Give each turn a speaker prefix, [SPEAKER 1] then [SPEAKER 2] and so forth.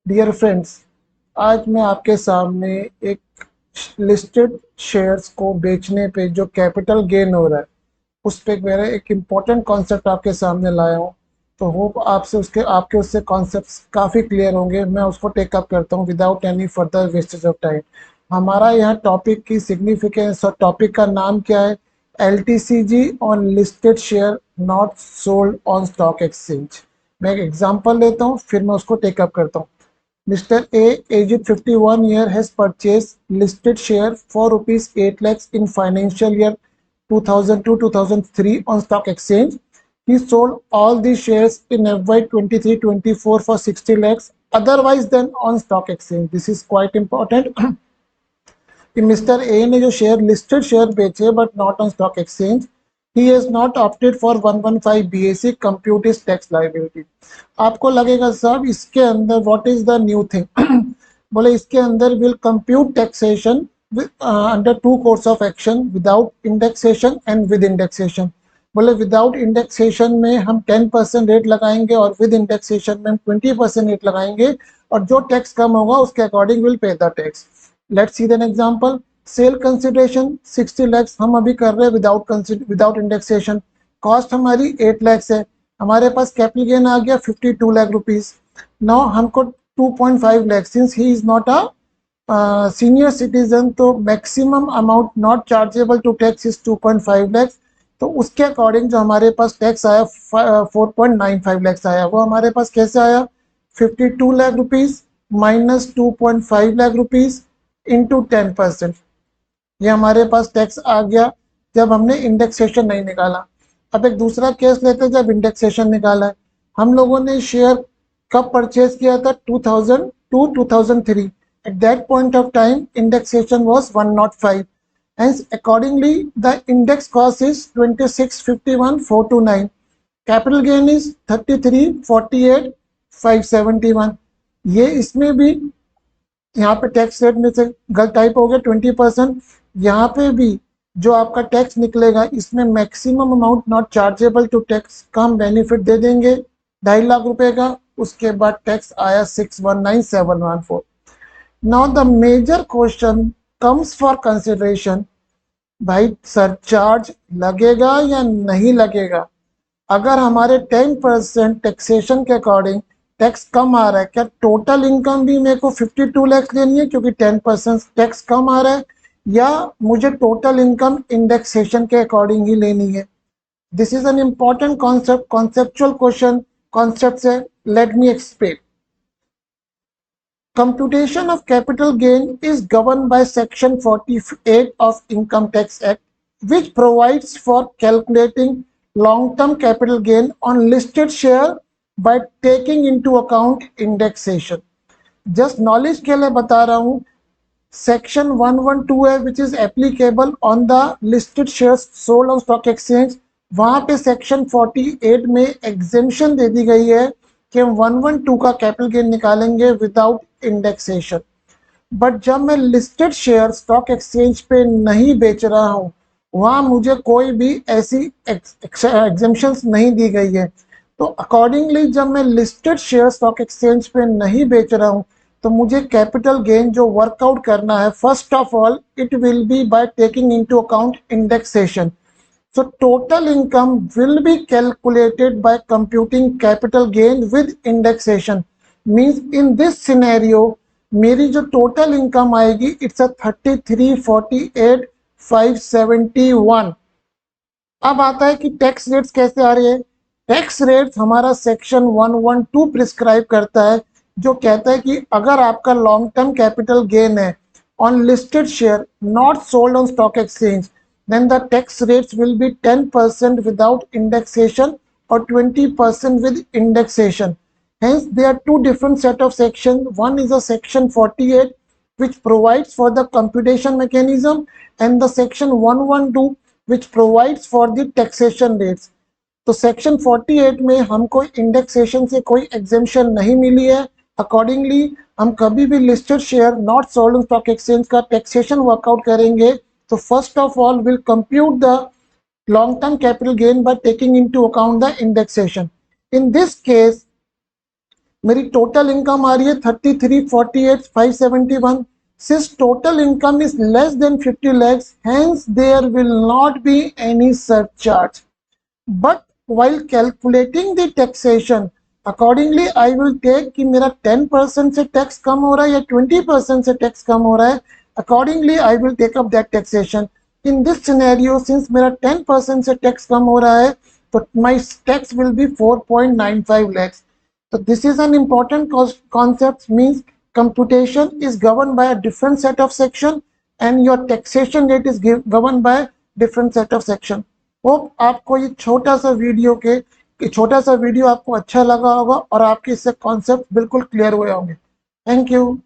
[SPEAKER 1] Dear friends, आज मैं आपके सामने एक लिस्टेड शेयर्स को बेचने पे जो कैपिटल गेन हो रहा है उस पे मेरा एक इम्पोर्टेंट कॉन्सेप्ट आपके सामने लाया हूँ। तो होप आपसे उसके आपके उससे कॉन्सेप्ट्स काफ़ी क्लियर होंगे। मैं उसको टेकअप करता हूँ without any further wastage of time. हमारा यहाँ टॉपिक की सिग्निफिकेंस और टॉपिक का नाम क्या है? LTCG on listed share not sold on stock exchange. मैं एक एग्जांपल लेता हूँ, फिर मैं उसको टेकअप करता हूँ। Mr. A, aged 51 year, has purchased listed share for rupees 8 lakhs in financial year 2002-2003 on stock exchange. He sold all these shares in FY 23-24 for 60 lakhs otherwise than on stock exchange. This is quite important. कि mister A ने जो share listed share बेचे but not on stock exchange, he has not opted for 115 BAC compute is tax liability. आपको लगेगा साहब इसके अंदर what is the new thing? बोले इसके अंदर will compute taxation under to course of action, without indexation and with indexation. बोले without indexation में हम 10% रेट लगाएंगे और विद इंडेक्सेशन में हम 20% रेट लगाएंगे, और जो टैक्स कम होगा उसके according will pay the tax. Let's see an example. Sale consideration 60 lakhs हम अभी कर रहे हैं विदाउट इंडेक्सेशन। कॉस्ट हमारी 8 lakhs है। हमारे पास कैपिटल गेन आ गया 52 लाख रुपीज। नाउ हमको 2.5 lakh, since he is not a senior citizen, तो maximum amount not chargeable to tax is 2.5 lakhs। तो उसके अकॉर्डिंग जो हमारे पास टैक्स आया 4.95 lakhs आया। वो हमारे पास कैसे आया? 52 lakh rupees minus 2.5 lakh rupees into 10%। ये हमारे पास टैक्स आ गया जब हमने इंडेक्सेशन नहीं निकाला। अब एक दूसरा केस लेते हैं जब इंडेक्सेशन निकाला है। हम लोगों ने शेयर कब परचेज किया था? 2002-2003। At that point of time indexation was 105। Hence, accordingly, the index cost is 2651,429. Capital gain is 3348,571। ये इसमें भी यहाँ पे टैक्स रेट में से गलत टाइप हो गया 20%। यहाँ पे भी जो आपका टैक्स निकलेगा इसमें maximum amount not chargeable to tax का हम बेनिफिट दे देंगे 2.5 लाख रुपए का। उसके बाद टैक्स आया 619714। Now the major question comes for consideration, भाई सरचार्ज लगेगा या नहीं लगेगा? अगर हमारे 10% टैक्सेशन के अकॉर्डिंग टैक्स कम आ रहा है, क्या टोटल इनकम भी मेरे को 52 लाख देनी है क्योंकि 10% टैक्स कम आ रहा है, या मुझे टोटल इनकम इंडेक्सेशन के अकॉर्डिंग ही लेनी है? This is an important concept, conceptual question. Concept से let me explain. Computation of capital gain is governed by Section 48 of Income Tax Act, which provides for calculating long-term capital gain on listed share by taking into account indexation. Just knowledge के लिए बता रहा हूँ, Section 112 है which is applicable on the listed shares sold on stock exchange। वहाँ पे Section 48 में exemption दे दी गई है कि हम 112 का कैपिटल गेन निकालेंगे विदाउट इंडेक्सेशन। बट जब मैं लिस्टेड शेयर स्टॉक एक्सचेंज पे नहीं बेच रहा हूँ, वहाँ मुझे कोई भी ऐसी एग्जेम्पशंस नहीं दी गई है। तो अकॉर्डिंगली जब मैं लिस्टेड शेयर स्टॉक एक्सचेंज पे नहीं बेच रहा हूँ, तो मुझे कैपिटल गेन जो वर्कआउट करना है, first of all it will be by taking into account indexation. So total income will be calculated by computing capital gain with indexation. Means in this scenario, मेरी जो total income आएगी it's a 3348,571। अब आता है कि tax rates कैसे आ रही है। टैक्स रेट्स हमारा सेक्शन 112 प्रिस्क्राइब करता है, जो कहता है कि अगर आपका लॉन्ग टर्म कैपिटल गेन है on listed share not sold on stock exchange, then the tax rates will be 10% without indexation or 20% with indexation. Hence, there are two different set of sections. One is a section 48 which provides for the computation mechanism, and the section 112 which provides for the taxation rates. तो section 48 में हमको indexation से कोई exemption नहीं मिली है। Accordingly हम कभी भी listed share not sold on stock exchange का टैक्सेशन वर्कआउट करेंगे, तो first of all we'll compute the long-term capital gain by taking into account the indexation. In this case, मेरी टोटल इनकम आ रही है 33,48,571. Since total income is less than 50 lakhs, hence there will not be any surcharge. But while calculating the taxation, accordingly I will take कि मेरा 10% से tax कम हो रहा है या 20% से टैक्स कम हो रहा है. Accordingly I will take up that taxation. In this scenario, since मेरा 10% से टैक्स कम हो रहा है, तो my tax will be 4.95 lakhs. So this is an important concept, means computation is governed by a different set of section and your taxation rate is governed by different set of section. Hope आपको ये छोटा सा video आपको अच्छा लगा होगा और आपके इससे कॉन्सेप्ट बिल्कुल क्लियर हुए होंगे. Thank you.